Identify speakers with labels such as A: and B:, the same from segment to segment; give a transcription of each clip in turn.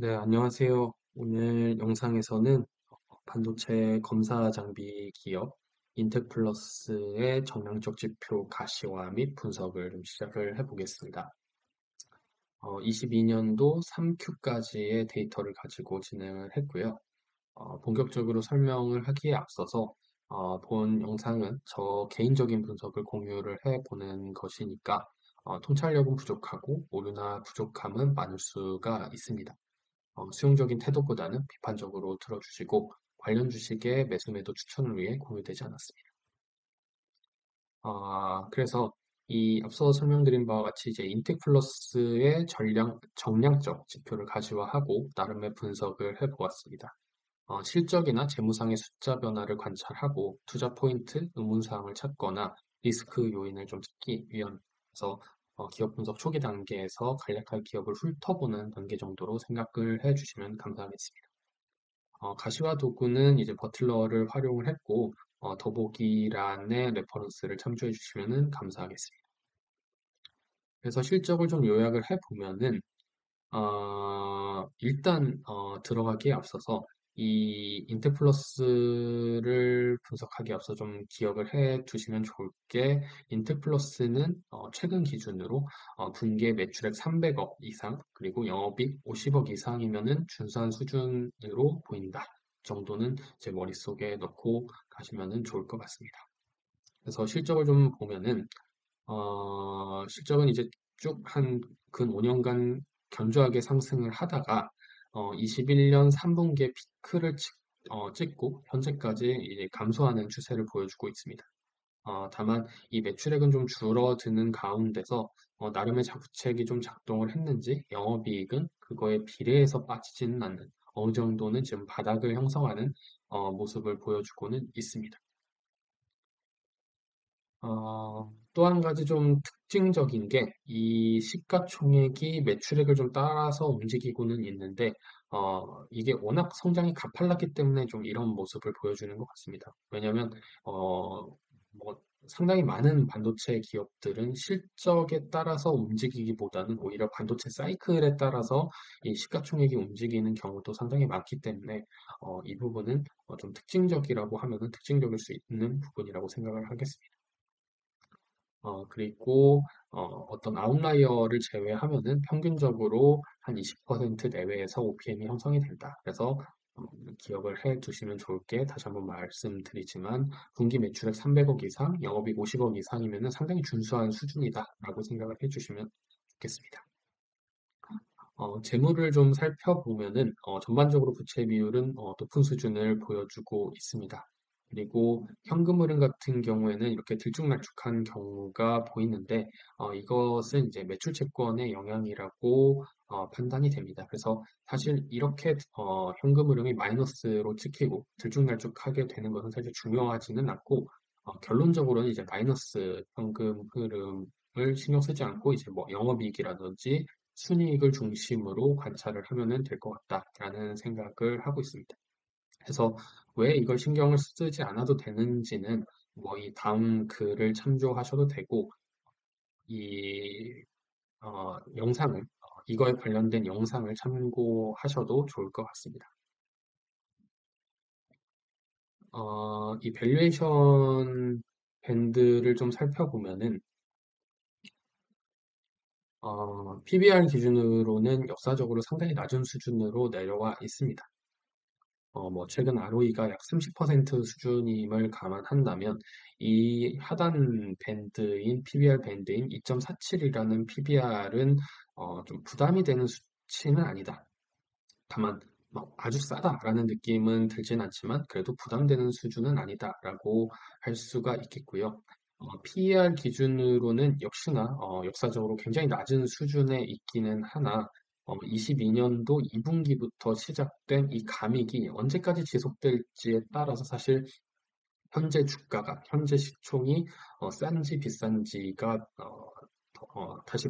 A: 네, 안녕하세요. 오늘 영상에서는 반도체 검사 장비 기업 인텍플러스의 정량적 지표 가시화 및 분석을 좀 시작을 해보겠습니다. 22년도 3Q까지의 데이터를 가지고 진행을 했고요. 본격적으로 설명을 하기에 앞서서 본 영상은 저 개인적인 분석을 공유를 해보는 것이니까 통찰력은 부족하고 오류나 부족함은 많을 수가 있습니다. 수용적인 태도보다는 비판적으로 들어주시고 관련 주식의 매수 매도 추천을 위해 공유되지 않았습니다. 그래서 이 앞서 설명드린 바와 같이 이제 인텍플러스의 정량적 지표를 가시화하고 나름의 분석을 해보았습니다. 실적이나 재무상의 숫자 변화를 관찰하고 투자 포인트, 의문사항을 찾거나 리스크 요인을 좀 찾기 위해서 기업 분석 초기 단계에서 간략하게 기업을 훑어보는 단계 정도로 생각을 해주시면 감사하겠습니다. 가시화 도구는 이제 버틀러를 활용을 했고 더보기란의 레퍼런스를 참조해 주시면 감사하겠습니다. 그래서 실적을 좀 요약을 해보면은 일단 들어가기에 앞서서 이 인텍플러스를 분석하기에 앞서 좀 기억을 해 두시면 좋을 게 인텍플러스는 최근 기준으로 분기에 매출액 300억 이상 그리고 영업이익 50억 이상이면은 준수한 수준으로 보인다. 정도는 제 머릿속에 넣고 가시면은 좋을 것 같습니다. 그래서 실적을 좀 보면은 실적은 이제 쭉 한 근 5년간 견조하게 상승을 하다가 21년 3분기에 피크를 찍고 현재까지 이제 감소하는 추세를 보여주고 있습니다. 다만 이 매출액은 좀 줄어드는 가운데서 나름의 자구책이 좀 작동을 했는지 영업이익은 그거에 비례해서 빠지지는 않는 어느 정도는 지금 바닥을 형성하는 모습을 보여주고는 있습니다. 또 한 가지 좀 특징적인 게 이 시가총액이 매출액을 좀 따라서 움직이고는 있는데 이게 워낙 성장이 가팔랐기 때문에 좀 이런 모습을 보여주는 것 같습니다. 왜냐하면 뭐 상당히 많은 반도체 기업들은 실적에 따라서 움직이기보다는 오히려 반도체 사이클에 따라서 이 시가총액이 움직이는 경우도 상당히 많기 때문에 이 부분은 좀 특징적이라고 하면은 특징적일 수 있는 부분이라고 생각을 하겠습니다. 그리고 어떤 아웃라이어를 제외하면은 평균적으로 한 20% 내외에서 OPM이 형성이 된다. 그래서 기억을 해 두시면 좋을 게 다시 한번 말씀드리지만 분기 매출액 300억 이상, 영업이익 50억 이상이면은 상당히 준수한 수준이다라고 생각을 해 주시면 좋겠습니다. 재무를 좀 살펴보면은 전반적으로 부채 비율은 높은 수준을 보여주고 있습니다. 그리고 현금 흐름 같은 경우에는 이렇게 들쭉날쭉한 경우가 보이는데 이것은 이제 매출 채권의 영향이라고 판단이 됩니다. 그래서 사실 이렇게 현금 흐름이 마이너스로 찍히고 들쭉날쭉하게 되는 것은 사실 중요하지는 않고 결론적으로는 이제 마이너스 현금 흐름을 신경 쓰지 않고 이제 뭐 영업이익이라든지 순이익을 중심으로 관찰을 하면 될 것 같다라는 생각을 하고 있습니다. 그래서 왜 이걸 신경을 쓰지 않아도 되는지는 뭐 이 다음 글을 참조하셔도 되고 이 영상을 이거에 관련된 영상을 참고하셔도 좋을 것 같습니다. 이 밸류에이션 밴드를 좀 살펴보면은 PBR 기준으로는 역사적으로 상당히 낮은 수준으로 내려와 있습니다. 뭐 최근 ROE가 약 30% 수준임을 감안한다면 이 하단 밴드인 PBR 밴드인 2.47이라는 PBR은 좀 부담이 되는 수치는 아니다. 다만 막 아주 싸다라는 느낌은 들진 않지만 그래도 부담되는 수준은 아니다라고 할 수가 있겠고요. PER 기준으로는 역시나 역사적으로 굉장히 낮은 수준에 있기는 하나 22년도 2분기부터 시작된 이 감익이 언제까지 지속될지에 따라서 사실 현재 주가가 현재 시총이 싼지 비싼지가 다시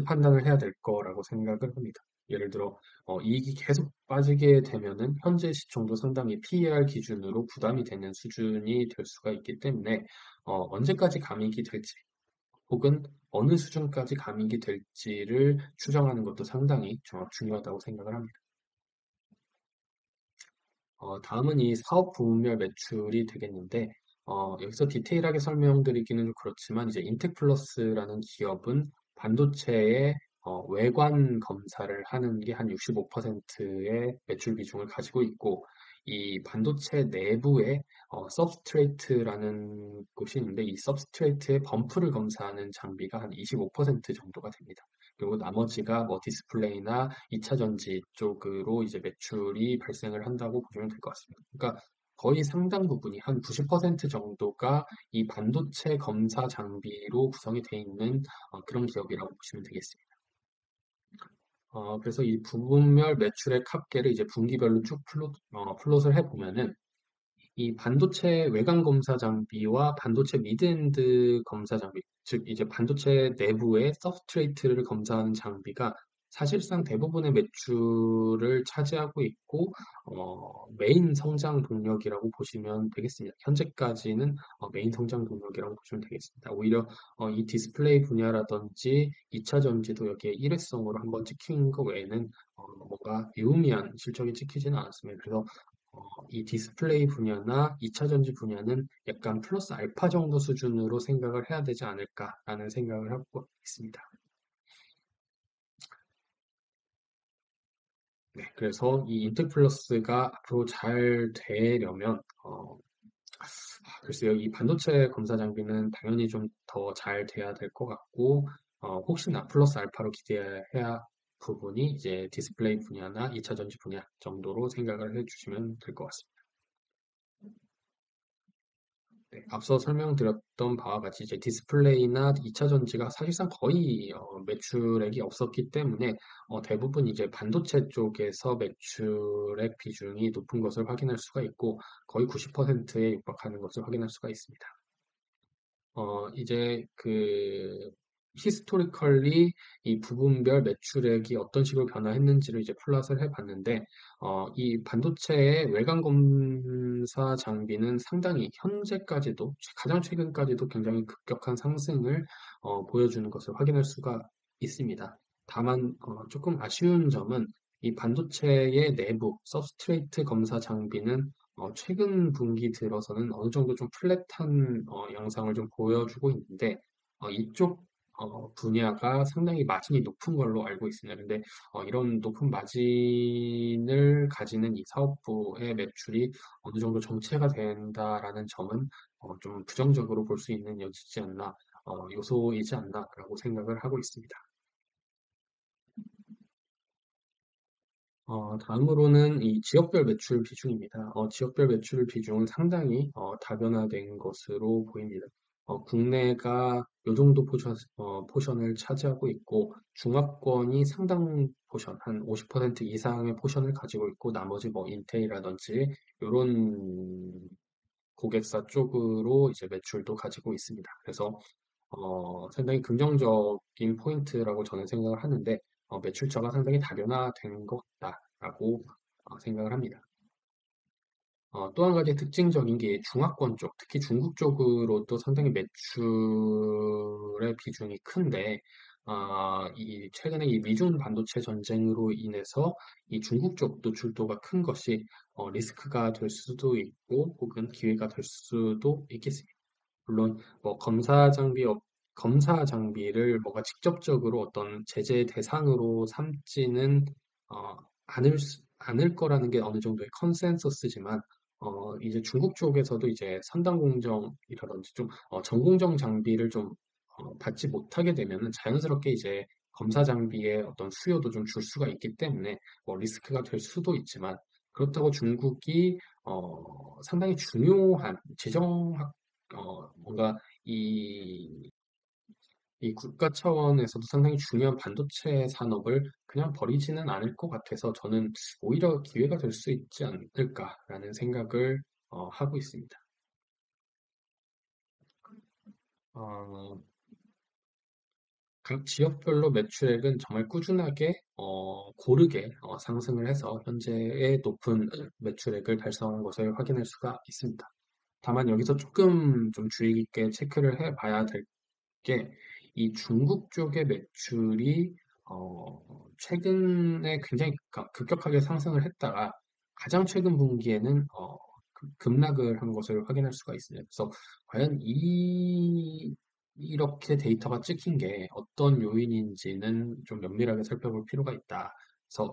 A: 판단을 해야 될 거라고 생각을 합니다. 예를 들어 이익이 계속 빠지게 되면은 현재 시총도 상당히 PER 기준으로 부담이 되는 수준이 될 수가 있기 때문에 언제까지 감익이 될지 혹은 어느 수준까지 감익이 될지를 추정하는 것도 상당히 중요하다고 생각을 합니다. 다음은 이 사업 부문별 매출이 되겠는데, 여기서 디테일하게 설명드리기는 좀 그렇지만, 이제 인텍플러스라는 기업은 반도체의 외관 검사를 하는 게 한 65%의 매출 비중을 가지고 있고, 이 반도체 내부에 서브스트레이트라는 곳이 있는데, 이 서브스트레이트의 범프를 검사하는 장비가 한 25% 정도가 됩니다. 그리고 나머지가 뭐 디스플레이나 2차 전지 쪽으로 이제 매출이 발생을 한다고 보시면 될 것 같습니다. 그러니까 거의 상당 부분이 한 90% 정도가 이 반도체 검사 장비로 구성이 되어 있는 그런 기업이라고 보시면 되겠습니다. 그래서 이 부분별 매출의 합계를 이제 분기별로 쭉 플롯을 해보면은 이 반도체 외관 검사 장비와 반도체 미드엔드 검사 장비, 즉 이제 반도체 내부의 서브스트레이트를 검사하는 장비가 사실상 대부분의 매출을 차지하고 있고 메인 성장 동력이라고 보시면 되겠습니다. 현재까지는 메인 성장 동력이라고 보시면 되겠습니다. 오히려 이 디스플레이 분야라든지 2차 전지도 여기에 일회성으로 한번 찍힌 것 외에는 뭔가 유의미한 실적이 찍히지는 않았습니다. 그래서 이 디스플레이 분야나 2차 전지 분야는 약간 플러스 알파 정도 수준으로 생각을 해야 되지 않을까라는 생각을 하고 있습니다. 네, 그래서 이 인텔플러스가 앞으로 잘 되려면 글쎄요, 이 반도체 검사 장비는 당연히 좀 더 잘 돼야 될 것 같고 혹시나 플러스 알파로 기대해야 부분이 이제 디스플레이 분야나 2차 전지 분야 정도로 생각을 해주시면 될 것 같습니다. 네, 앞서 설명드렸던 바와 같이 이제 디스플레이나 2차 전지가 사실상 거의 매출액이 없었기 때문에 대부분 이제 반도체 쪽에서 매출액 비중이 높은 것을 확인할 수가 있고 거의 90%에 육박하는 것을 확인할 수가 있습니다. 이제 그 히스토리컬리 이 부분별 매출액이 어떤 식으로 변화했는지를 이제 플롯을 해봤는데 이 반도체의 외관 검사 장비는 상당히 현재까지도 가장 최근까지도 굉장히 급격한 상승을 보여주는 것을 확인할 수가 있습니다. 다만 조금 아쉬운 점은 이 반도체의 내부 서브스트레이트 검사 장비는 최근 분기 들어서는 어느 정도 좀 플랫한 양상을 좀 보여주고 있는데 이쪽 분야가 상당히 마진이 높은 걸로 알고 있습니다. 근데 이런 높은 마진을 가지는 이 사업부의 매출이 어느 정도 정체가 된다라는 점은 좀 부정적으로 볼 수 있는 여지지 않나, 요소이지 않나라고 생각을 하고 있습니다. 다음으로는 이 지역별 매출 비중입니다. 지역별 매출 비중은 상당히 다변화된 것으로 보입니다. 국내가 요 정도 포션을 차지하고 있고, 중화권이 상당 포션, 한 50% 이상의 포션을 가지고 있고, 나머지 뭐 인테이라든지 이런 고객사 쪽으로 이제 매출도 가지고 있습니다. 그래서 상당히 긍정적인 포인트라고 저는 생각을 하는데, 매출처가 상당히 다변화된 것 같다라고 생각을 합니다. 또 한 가지 특징적인 게 중화권 쪽, 특히 중국 쪽으로도 상당히 매출의 비중이 큰데, 이 최근에 이 미중 반도체 전쟁으로 인해서 이 중국 쪽 노출도가 큰 것이 리스크가 될 수도 있고, 혹은 기회가 될 수도 있겠습니다. 물론 뭐 검사 장비를 뭐가 직접적으로 어떤 제재 대상으로 삼지는 않을 거라는 게 어느 정도의 컨센서스지만 이제 중국 쪽에서도 이제 선단 공정이라든지 좀 전공정 장비를 좀 받지 못하게 되면은 자연스럽게 이제 검사 장비의 어떤 수요도 좀 줄 수가 있기 때문에 뭐 리스크가 될 수도 있지만 그렇다고 중국이 상당히 중요한 뭔가 이, 이 국가 차원에서도 상당히 중요한 반도체 산업을 그냥 버리지는 않을 것 같아서 저는 오히려 기회가 될 수 있지 않을까라는 생각을 하고 있습니다. 어, 각 지역별로 매출액은 정말 꾸준하게 고르게 상승을 해서 현재의 높은 매출액을 달성한 것을 확인할 수가 있습니다. 다만 여기서 조금 좀 주의 깊게 체크를 해봐야 될 게 이 중국 쪽의 매출이 최근에 굉장히 급격하게 상승을 했다가 가장 최근 분기에는 급락을 한 것을 확인할 수가 있습니다. 그래서 과연 이렇게 데이터가 찍힌 게 어떤 요인인지는 좀 면밀하게 살펴볼 필요가 있다. 그래서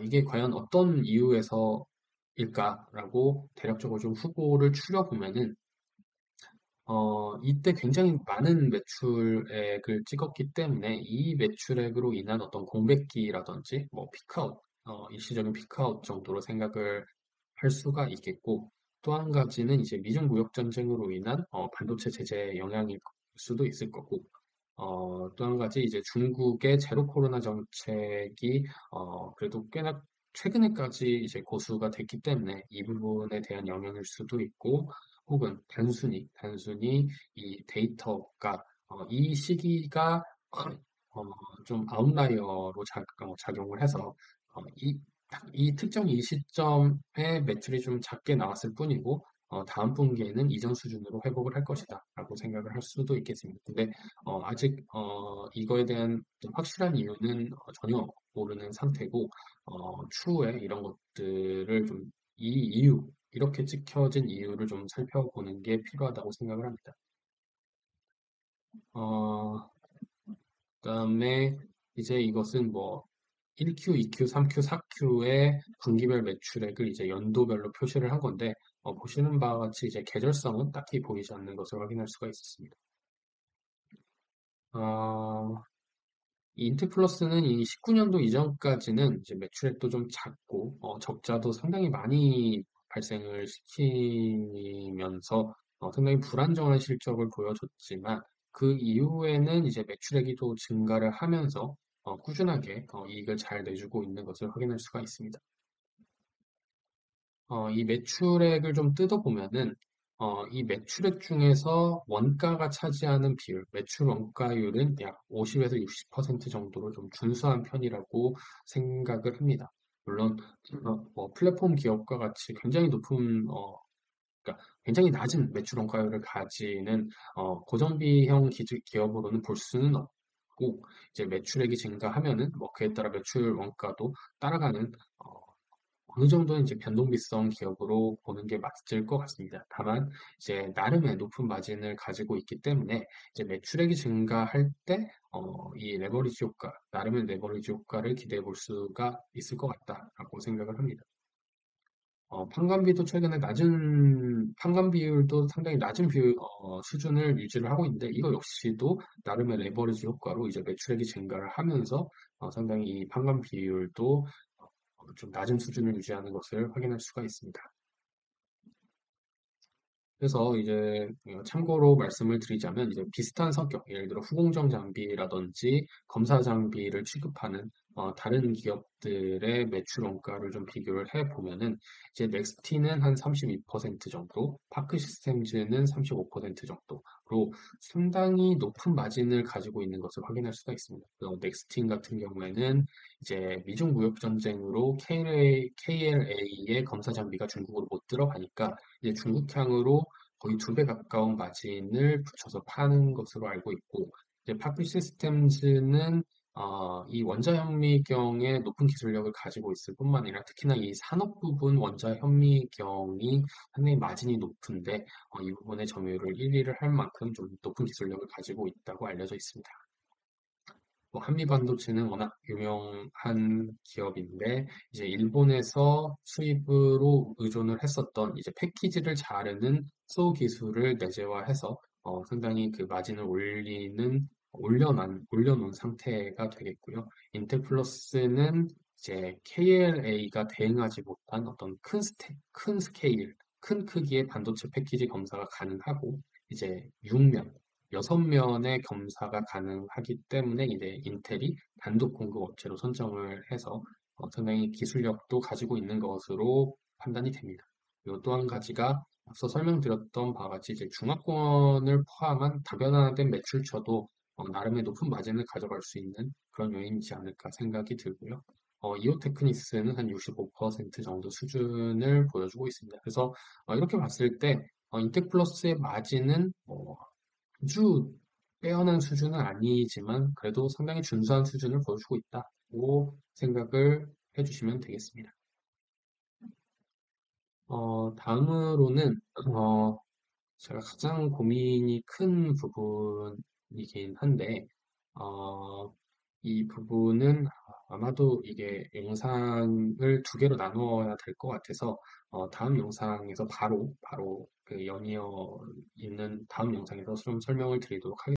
A: 이게 과연 어떤 이유에서일까라고 대략적으로 좀 후보를 추려보면은 이때 굉장히 많은 매출액을 찍었기 때문에 이 매출액으로 인한 어떤 공백기라든지 뭐 피크아웃, 일시적인 피크아웃 정도로 생각을 할 수가 있겠고 또 한 가지는 이제 미중 무역 전쟁으로 인한 반도체 제재 영향일 수도 있을 거고 또 한 가지 이제 중국의 제로 코로나 정책이 그래도 꽤나 최근에까지 이제 고수가 됐기 때문에 이 부분에 대한 영향일 수도 있고 혹은 단순히 이 데이터가 이 시기가 어, 좀 아웃라이어로 작용을 해서 이 특정 이 시점에 매출이 좀 작게 나왔을 뿐이고 다음 분기에는 이전 수준으로 회복을 할 것이다 라고 생각을 할 수도 있겠습니다. 근데 아직 이거에 대한 좀 확실한 이유는 전혀 모르는 상태고 추후에 이런 것들을 좀 이렇게 찍혀진 이유를 좀 살펴보는 게 필요하다고 생각을 합니다. 어, 그다음에 이제 이것은 뭐 1Q, 2Q, 3Q, 4Q의 분기별 매출액을 이제 연도별로 표시를 한 건데 보시는 바와 같이 이제 계절성은 딱히 보이지 않는 것을 확인할 수가 있었습니다. 어, 이 인트플러스는 이 19년도 이전까지는 이제 매출액도 좀 작고 적자도 상당히 많이 발생을 시키면서 상당히 불안정한 실적을 보여줬지만 그 이후에는 이제 매출액이 또 증가를 하면서 꾸준하게 이익을 잘 내주고 있는 것을 확인할 수가 있습니다. 이 매출액을 좀 뜯어보면은, 이 매출액 중에서 원가가 차지하는 비율, 매출 원가율은 약 50에서 60% 정도로 좀 준수한 편이라고 생각을 합니다. 물론, 뭐 플랫폼 기업과 같이 그러니까 굉장히 낮은 매출 원가율을 가지는 고정비형 기업으로는 볼 수는 없고, 이제 매출액이 증가하면은 뭐 그에 따라 매출 원가도 따라가는 어느 정도는 이제 변동비성 기업으로 보는 게 맞을 것 같습니다. 다만 이제 나름의 높은 마진을 가지고 있기 때문에 이제 매출액이 증가할 때 이 레버리지 효과, 나름의 레버리지 효과를 기대해 볼 수가 있을 것 같다라고 생각을 합니다. 판관비도 최근에 판관 비율도 상당히 낮은 수준을 유지를 하고 있는데, 이거 역시도 나름의 레버리지 효과로 이제 매출액이 증가를 하면서 상당히 이 판관 비율도 좀 낮은 수준을 유지하는 것을 확인할 수가 있습니다. 그래서 이제 참고로 말씀을 드리자면 이제 비슷한 성격, 예를 들어 후공정 장비라든지 검사 장비를 취급하는 다른 기업들의 매출 원가를 좀 비교를 해 보면은 이제 넥스티는 한 32% 정도, 파크 시스템즈는 35% 정도로 상당히 높은 마진을 가지고 있는 것을 확인할 수가 있습니다. 넥스틴 같은 경우에는 이제 미중 무역 전쟁으로 KLA의 검사 장비가 중국으로 못 들어가니까 이제 중국향으로 거의 2배 가까운 마진을 붙여서 파는 것으로 알고 있고, 이제 파크 시스템즈는 이 원자현미경의 높은 기술력을 가지고 있을 뿐만 아니라 특히나 이 산업 부분 원자현미경이 상당히 마진이 높은데 이 부분의 점유율을 1위를 할 만큼 좀 높은 기술력을 가지고 있다고 알려져 있습니다. 뭐 한미반도체는 워낙 유명한 기업인데 이제 일본에서 수입으로 의존을 했었던 이제 패키지를 자르는 소 기술을 내재화해서 상당히 그 마진을 올려놓은 상태가 되겠고요. 인텔플러스는 이제 KLA가 대응하지 못한 어떤 큰 스케일, 큰 크기의 반도체 패키지 검사가 가능하고 이제 6면의 검사가 가능하기 때문에 이제 인텔이 단독 공급 업체로 선정을 해서 상당히 기술력도 가지고 있는 것으로 판단이 됩니다. 그리고 또 한 가지가 앞서 설명드렸던 바와 같이 이제 중화권을 포함한 다변화된 매출처도 나름의 높은 마진을 가져갈 수 있는 그런 요인이지 않을까 생각이 들고요. 이오테크니스는 한 65% 정도 수준을 보여주고 있습니다. 그래서 이렇게 봤을 때 인텍플러스의 마진은 아주 빼어난 수준은 아니지만 그래도 상당히 준수한 수준을 보여주고 있다고 생각을 해주시면 되겠습니다. 다음으로는 제가 가장 고민이 큰 부분이긴 한데, 어, 이 부분은 아마도 이게 영상을 두 개로 나누어야 될 것 같아서, 다음 영상에서 바로 그 연이어 있는 다음 영상에서 좀 설명을 드리도록 하겠습니다.